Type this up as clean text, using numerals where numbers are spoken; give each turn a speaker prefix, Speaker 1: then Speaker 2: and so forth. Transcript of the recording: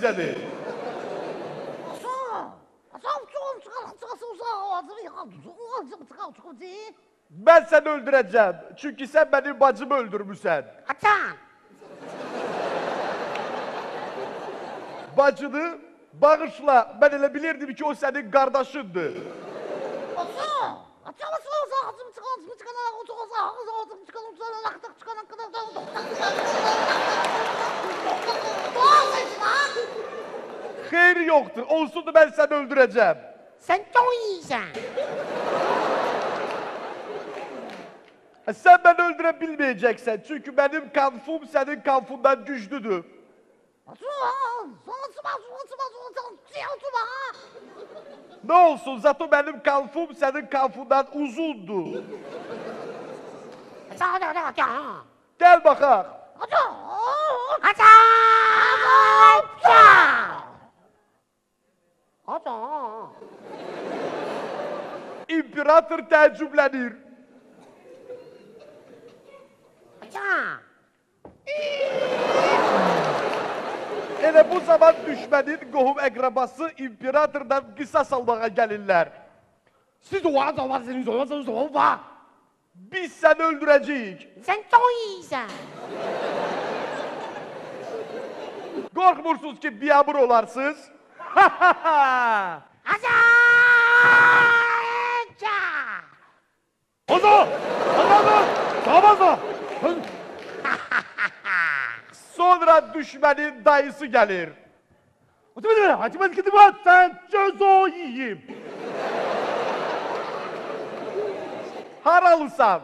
Speaker 1: seni. Ben seni öldüreceğim. Çünkü sen benim bacımı öldürmüşsün. Bacını bağışla. Ben elə bilirdim ki o senin kardeşindi. Xeyri yoktur. Olsun da ben seni öldüreceğim.
Speaker 2: Sen çok iyisin.
Speaker 1: Sen beni öldürebilmeyeceksin. Çünkü benim kanfum senin kanfundan güçlüdür. Ne olsun zato benim kanfum senin kanfundan uzundu. Gel bakak. İmparator tecrüblenir. Elə bu zaman düşmənin qohum əqrabası imperatordan qisas almağa gəlirlər. Biz səni öldürəcəyik.
Speaker 2: Sen çok iyisin.
Speaker 1: Qorxmursunuz ki biyabır olarsınız. Sonra düşmənin dayısı gəlir. Haralısan?